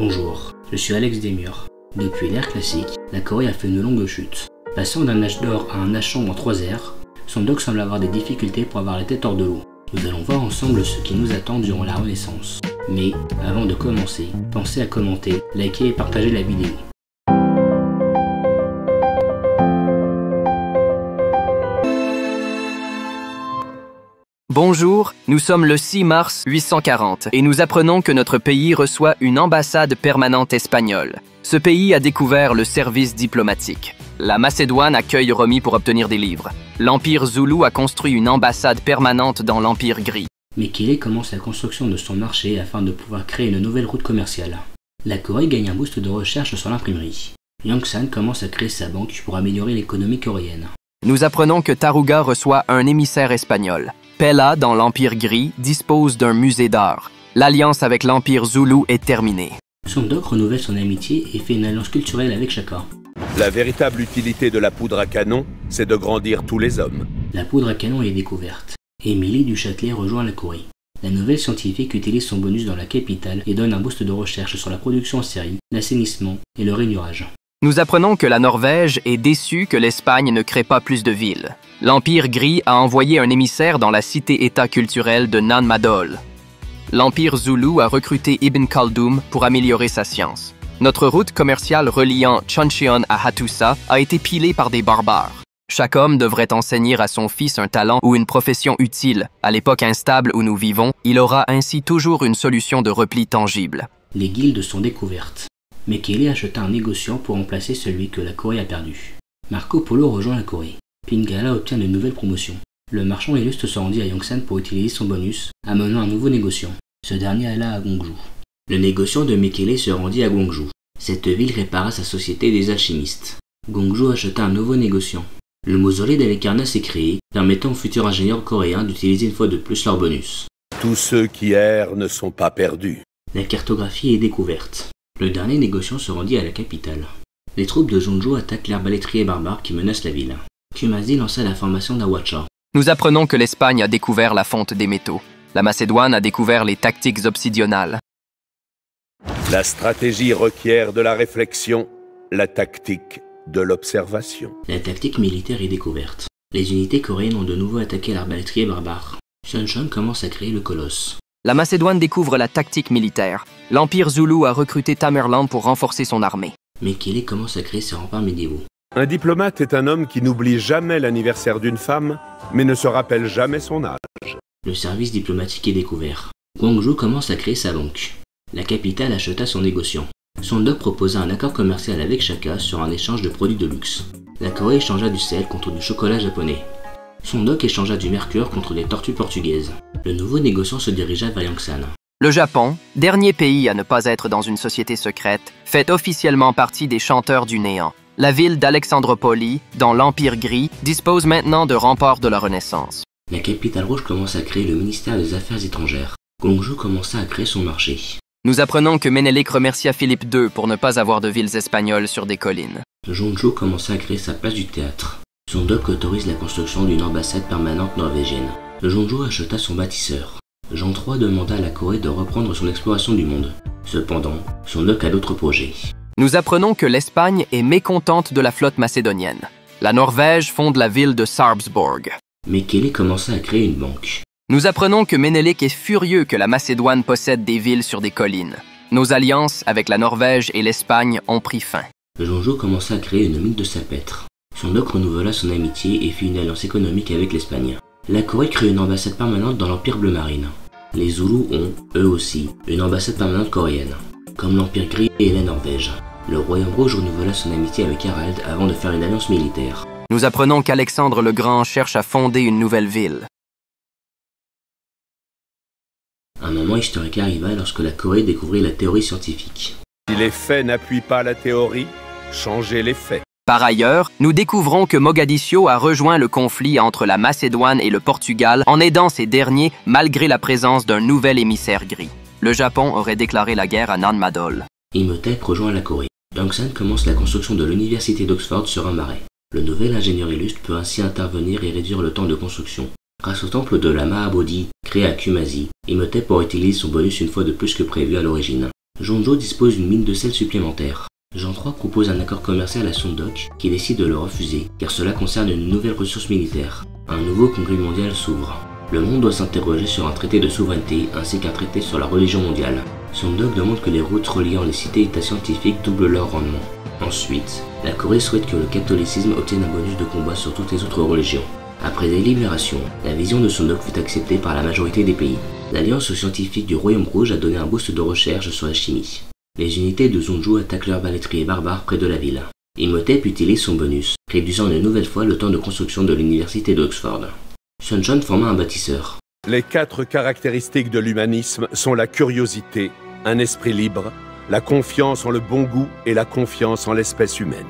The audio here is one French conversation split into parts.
Bonjour, je suis Alex Desmurs. Depuis l'ère classique, la Corée a fait une longue chute. Passant d'un âge d'or à un âge sombre en 3 ères, son doc semble avoir des difficultés pour avoir la tête hors de l'eau. Nous allons voir ensemble ce qui nous attend durant la Renaissance. Mais, avant de commencer, pensez à commenter, liker et partager la vidéo. Bonjour, nous sommes le 6 mars 840 et nous apprenons que notre pays reçoit une ambassade permanente espagnole. Ce pays a découvert le service diplomatique. La Macédoine accueille Romy pour obtenir des livres. L'Empire Zoulou a construit une ambassade permanente dans l'Empire Gris. Mekele commence la construction de son marché afin de pouvoir créer une nouvelle route commerciale. La Corée gagne un boost de recherche sur l'imprimerie. Yongsan commence à créer sa banque pour améliorer l'économie coréenne. Nous apprenons que Taruga reçoit un émissaire espagnol. Pella, dans l'Empire Gris, dispose d'un musée d'art. L'alliance avec l'Empire Zoulou est terminée. Son doc renouvelle son amitié et fait une alliance culturelle avec Shaka. La véritable utilité de la poudre à canon, c'est de grandir tous les hommes. La poudre à canon est découverte. Émilie du Châtelet rejoint la Corée. La nouvelle scientifique utilise son bonus dans la capitale et donne un boost de recherche sur la production en série, l'assainissement et le rainurage. Nous apprenons que la Norvège est déçue que l'Espagne ne crée pas plus de villes. L'Empire Gris a envoyé un émissaire dans la cité-État culturelle de Nan Madol. L'Empire Zoulou a recruté Ibn Khaldun pour améliorer sa science. Notre route commerciale reliant Choncheon à Hattusa a été pilée par des barbares. Chaque homme devrait enseigner à son fils un talent ou une profession utile. À l'époque instable où nous vivons, il aura ainsi toujours une solution de repli tangible. Les guildes sont découvertes. Mekele acheta un négociant pour remplacer celui que la Corée a perdu. Marco Polo rejoint la Corée. Pingala obtient de nouvelles promotions. Le marchand illustre se rendit à Yongsan pour utiliser son bonus, amenant un nouveau négociant. Ce dernier alla à Gwangju. Le négociant de Mekele se rendit à Gwangju. Cette ville répara sa société des alchimistes. Gwangju acheta un nouveau négociant. Le mausolée d'Halicarnasse est créé, permettant aux futurs ingénieurs coréens d'utiliser une fois de plus leur bonus. Tous ceux qui errent ne sont pas perdus. La cartographie est découverte. Le dernier négociant se rendit à la capitale. Les troupes de Jeonju attaquent l'arbalétrier barbare qui menace la ville. Kumasi lança la formation d'Awacha. Nous apprenons que l'Espagne a découvert la fonte des métaux. La Macédoine a découvert les tactiques obsidionales. La stratégie requiert de la réflexion, la tactique de l'observation. La tactique militaire est découverte. Les unités coréennes ont de nouveau attaqué l'arbalétrier barbare. Suncheon commence à créer le colosse. La Macédoine découvre la tactique militaire. L'Empire Zoulou a recruté Tamerlan pour renforcer son armée. Mekele commence à créer ses remparts médiévaux. Un diplomate est un homme qui n'oublie jamais l'anniversaire d'une femme, mais ne se rappelle jamais son âge. Le service diplomatique est découvert. Gwangju commence à créer sa banque. La capitale acheta son négociant. Son doc proposa un accord commercial avec Shaka sur un échange de produits de luxe. La Corée échangea du sel contre du chocolat japonais. Son doc échangea du mercure contre des tortues portugaises. Le nouveau négociant se dirigea vers Yongsan. Le Japon, dernier pays à ne pas être dans une société secrète, fait officiellement partie des chanteurs du néant. La ville d'Alexandropoli, dans l'Empire Gris, dispose maintenant de remparts de la Renaissance. La capitale rouge commence à créer le ministère des Affaires étrangères. Gwangju commença à créer son marché. Nous apprenons que Ménélique remercia Philippe II pour ne pas avoir de villes espagnoles sur des collines. Jeonju commença à créer sa place du théâtre. Son doc autorise la construction d'une ambassade permanente norvégienne. Jeonju acheta son bâtisseur. Jean III demanda à la Corée de reprendre son exploration du monde. Cependant, son doc a d'autres projets. Nous apprenons que l'Espagne est mécontente de la flotte macédonienne. La Norvège fonde la ville de Sarpsborg. Mekele commença à créer une banque. Nous apprenons que Ménélique est furieux que la Macédoine possède des villes sur des collines. Nos alliances avec la Norvège et l'Espagne ont pris fin. Jeonju commença à créer une mine de salpêtre. Son doc renouvela son amitié et fit une alliance économique avec l'Espagne. La Corée crée une ambassade permanente dans l'Empire Bleu Marine. Les Zoulous ont, eux aussi, une ambassade permanente coréenne, comme l'Empire Gris et la Norvège. Le Royaume Rouge renouvela son amitié avec Harald avant de faire une alliance militaire. Nous apprenons qu'Alexandre le Grand cherche à fonder une nouvelle ville. Un moment historique arriva lorsque la Corée découvrit la théorie scientifique. Si les faits n'appuient pas la théorie, changez les faits. Par ailleurs, nous découvrons que Mogadiscio a rejoint le conflit entre la Macédoine et le Portugal en aidant ces derniers malgré la présence d'un nouvel émissaire gris. Le Japon aurait déclaré la guerre à Nan Madol. Imhotep rejoint la Corée. Yongsan commence la construction de l'université d'Oxford sur un marais. Le nouvel ingénieur illustre peut ainsi intervenir et réduire le temps de construction. Grâce au temple de la Mahabodhi, créé à Kumasi, Imhotep pourra utiliser son bonus une fois de plus que prévu à l'origine. Jonjo dispose d'une mine de sel supplémentaire. Jean III propose un accord commercial à Sondok qui décide de le refuser car cela concerne une nouvelle ressource militaire. Un nouveau congrès mondial s'ouvre. Le monde doit s'interroger sur un traité de souveraineté ainsi qu'un traité sur la religion mondiale. Sondok demande que les routes reliant les cités-états scientifiques doublent leur rendement. Ensuite, la Corée souhaite que le catholicisme obtienne un bonus de combat sur toutes les autres religions. Après délibération, la vision de Sondok fut acceptée par la majorité des pays. L'Alliance scientifique du Royaume Rouge a donné un boost de recherche sur la chimie. Les unités de Zonju attaquent l'arbalétrier barbare près de la ville. Imhotep utilise son bonus, réduisant une nouvelle fois le temps de construction de l'université d'Oxford. Sunshine forma un bâtisseur. Les 4 caractéristiques de l'humanisme sont la curiosité, un esprit libre, la confiance en le bon goût et la confiance en l'espèce humaine.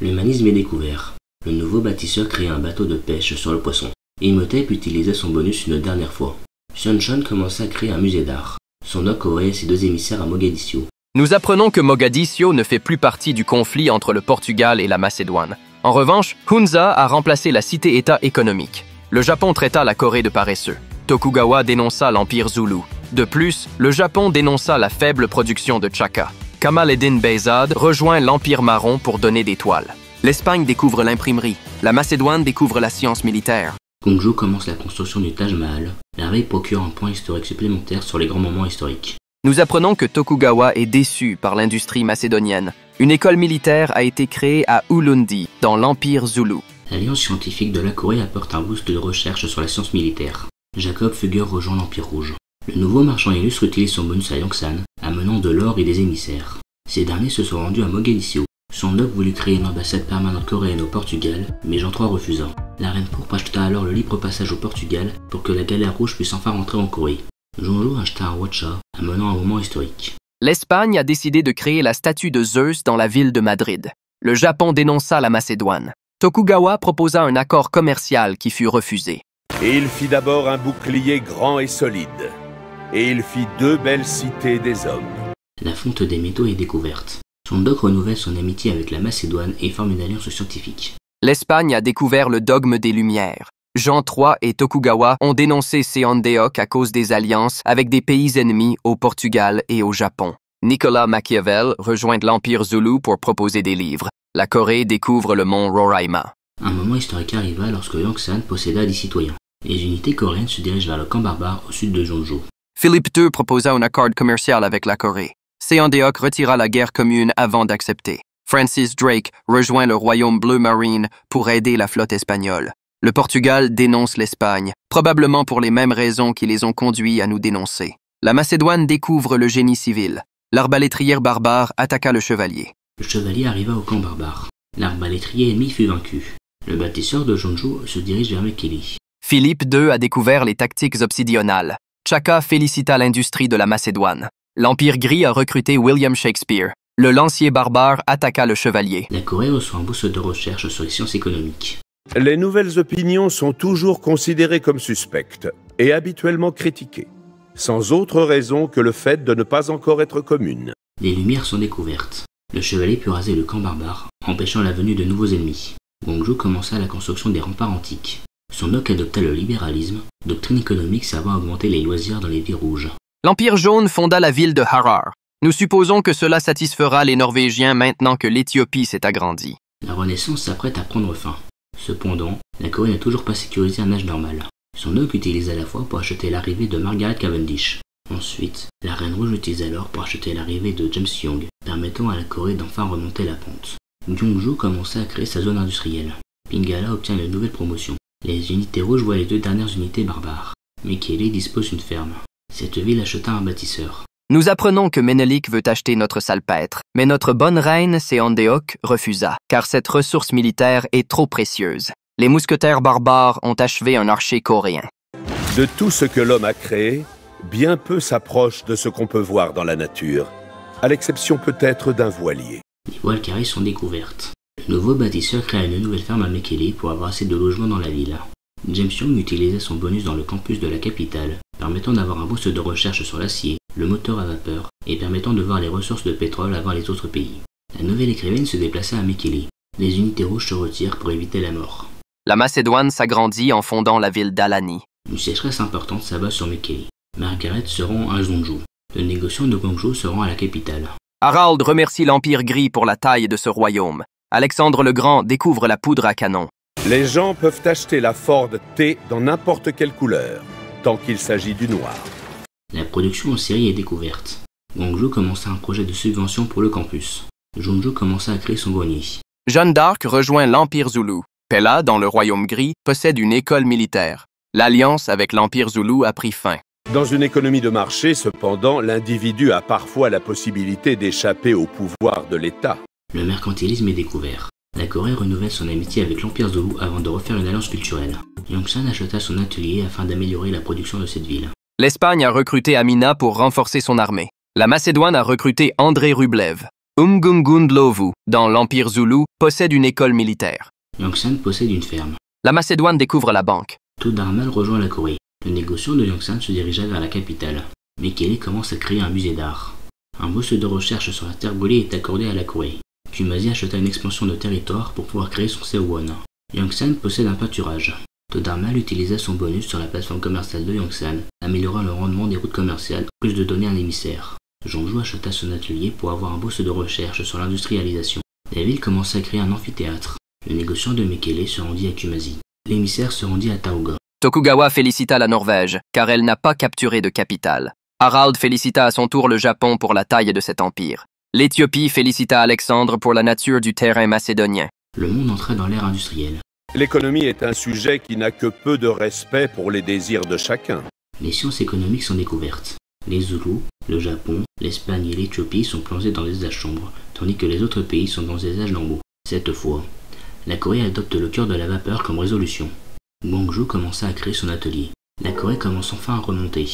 L'humanisme est découvert. Le nouveau bâtisseur créa un bateau de pêche sur le poisson. Imhotep utilisait son bonus une dernière fois. Sunshine commença à créer un musée d'art. Sondok envoyait ses 2 émissaires à Mogadiscio. Nous apprenons que Mogadiscio ne fait plus partie du conflit entre le Portugal et la Macédoine. En revanche, Hunza a remplacé la cité-État économique. Le Japon traita la Corée de paresseux. Tokugawa dénonça l'Empire Zoulou. De plus, le Japon dénonça la faible production de Chaka. Kamal Eddin Behzad rejoint l'Empire marron pour donner des toiles. L'Espagne découvre l'imprimerie. La Macédoine découvre la science militaire. Gongju commence la construction du Taj Mahal. La veille procure un point historique supplémentaire sur les grands moments historiques. Nous apprenons que Tokugawa est déçu par l'industrie macédonienne. Une école militaire a été créée à Ulundi, dans l'Empire Zoulou. L'Alliance scientifique de la Corée apporte un boost de recherche sur la science militaire. Jacob Fugger rejoint l'Empire Rouge. Le nouveau marchand illustre utilise son bonus à Yongsan, amenant de l'or et des émissaires. Ces derniers se sont rendus à Mogadiscio. Sondok voulut créer une ambassade permanente coréenne au Portugal, mais Jean III refusa. La reine pourpre acheta alors le libre passage au Portugal pour que la galère rouge puisse enfin rentrer en Corée. Jonjo acheta un Watcha, amenant un moment historique. L'Espagne a décidé de créer la statue de Zeus dans la ville de Madrid. Le Japon dénonça la Macédoine. Tokugawa proposa un accord commercial qui fut refusé. Et il fit d'abord un bouclier grand et solide. Et il fit 2 belles cités des hommes. La fonte des métaux est découverte. Sondok renouvelle son amitié avec la Macédoine et forme une alliance scientifique. L'Espagne a découvert le dogme des Lumières. Jean III et Tokugawa ont dénoncé Seondeok à cause des alliances avec des pays ennemis au Portugal et au Japon. Nicolas Machiavel rejoint l'Empire Zoulou pour proposer des livres. La Corée découvre le mont Roraima. Un moment historique arriva lorsque Yongsan posséda des citoyens. Les unités coréennes se dirigent vers le camp barbare au sud de Jonjo. Philippe II proposa un accord commercial avec la Corée. Seondeok retira la guerre commune avant d'accepter. Francis Drake rejoint le royaume bleu marine pour aider la flotte espagnole. Le Portugal dénonce l'Espagne, probablement pour les mêmes raisons qui les ont conduits à nous dénoncer. La Macédoine découvre le génie civil. L'arbalétrière barbare attaqua le chevalier. Le chevalier arriva au camp barbare. L'arbalétrier ennemi fut vaincu. Le bâtisseur de Jonjo se dirige vers Mekele. Philippe II a découvert les tactiques obsidionales. Chaka félicita l'industrie de la Macédoine. L'Empire gris a recruté William Shakespeare. Le lancier barbare attaqua le chevalier. La Corée reçoit un boost de recherche sur les sciences économiques. Les nouvelles opinions sont toujours considérées comme suspectes et habituellement critiquées, sans autre raison que le fait de ne pas encore être communes. Les lumières sont découvertes. Le chevalier put raser le camp barbare, empêchant la venue de nouveaux ennemis. Gongju commença la construction des remparts antiques. Sondok adopta le libéralisme, doctrine économique servant à augmenter les loisirs dans les villes rouges. L'Empire jaune fonda la ville de Harar. Nous supposons que cela satisfera les Norvégiens maintenant que l'Éthiopie s'est agrandie. La Renaissance s'apprête à prendre fin. Cependant, la Corée n'a toujours pas sécurisé un âge normal. Sondok utilise à la fois pour acheter l'arrivée de Margaret Cavendish. Ensuite, la Reine Rouge utilise alors pour acheter l'arrivée de James Young, permettant à la Corée d'enfin remonter la pente. Gyeongju commença à créer sa zone industrielle. Pingala obtient une nouvelle promotion. Les unités rouges voient les 2 dernières unités barbares. Mekele dispose d'une ferme. Cette ville acheta un bâtisseur. Nous apprenons que Menelik veut acheter notre salpêtre, mais notre bonne reine Seondeok refusa, car cette ressource militaire est trop précieuse. Les mousquetaires barbares ont achevé un archer coréen. De tout ce que l'homme a créé, bien peu s'approche de ce qu'on peut voir dans la nature, à l'exception peut-être d'un voilier. Les voiles carrées sont découvertes. Le nouveau bâtisseur créa une nouvelle ferme à Mekele pour avoir assez de logements dans la ville. James Young utilisait son bonus dans le campus de la capitale, permettant d'avoir un boost de recherche sur l'acier, le moteur à vapeur, et permettant de voir les ressources de pétrole avant les autres pays. La nouvelle écrivaine se déplaça à Mekele. Les unités rouges se retirent pour éviter la mort. La Macédoine s'agrandit en fondant la ville d'Alani. Une sécheresse importante s'abat sur Mekele. Margaret se rend à Zonjo. Le négociant de Guangzhou se rend à la capitale. Harald remercie l'Empire gris pour la taille de ce royaume. Alexandre le Grand découvre la poudre à canon. Les gens peuvent acheter la Ford T dans n'importe quelle couleur, tant qu'il s'agit du noir. La production en série est découverte. Guangzhou commença un projet de subvention pour le campus. Zhongzhou commença à créer son grenier. Jeanne d'Arc rejoint l'Empire Zoulou. Pella, dans le royaume gris, possède une école militaire. L'alliance avec l'Empire Zoulou a pris fin. Dans une économie de marché, cependant, l'individu a parfois la possibilité d'échapper au pouvoir de l'État. Le mercantilisme est découvert. La Corée renouvelle son amitié avec l'Empire Zoulou avant de refaire une alliance culturelle. Yongsan acheta son atelier afin d'améliorer la production de cette ville. L'Espagne a recruté Amina pour renforcer son armée. La Macédoine a recruté André Rublev. Umgungundlovu, dans l'Empire Zoulou, possède une école militaire. Yongsan possède une ferme. La Macédoine découvre la banque. Todarmal rejoint la Corée. Le négociant de Yongsan se dirigea vers la capitale. Mekele commence à créer un musée d'art. Un bourse de recherche sur la terre brûlée est accordé à la Corée. Kumasi acheta une expansion de territoire pour pouvoir créer son Sewon. Yongsan possède un pâturage. Todarmal utilisa son bonus sur la plateforme commerciale de Yongsan, améliorant le rendement des routes commerciales, en plus de donner un émissaire. Zhongzhou acheta son atelier pour avoir un bourse de recherche sur l'industrialisation. La ville commença à créer un amphithéâtre. Le négociant de Mekele se rendit à Kumasi. L'émissaire se rendit à Taoga. Tokugawa félicita la Norvège, car elle n'a pas capturé de capitale. Harald félicita à son tour le Japon pour la taille de cet empire. L'Éthiopie félicita Alexandre pour la nature du terrain macédonien. Le monde entra dans l'ère industrielle. L'économie est un sujet qui n'a que peu de respect pour les désirs de chacun. Les sciences économiques sont découvertes. Les Zoulous, le Japon, l'Espagne et l'Éthiopie sont plongés dans des âges sombres, tandis que les autres pays sont dans des âges normaux. Cette fois, la Corée adopte le cœur de la vapeur comme résolution. Guangzhou commença à créer son atelier. La Corée commence enfin à remonter.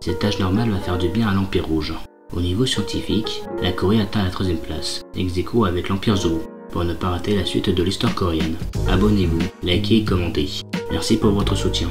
Cet âge normal va faire du bien à l'Empire Rouge. Au niveau scientifique, la Corée atteint la 3e place, ex-aequo avec l'Empire Zoulou. Pour ne pas rater la suite de l'histoire coréenne, abonnez-vous, likez et commentez. Merci pour votre soutien.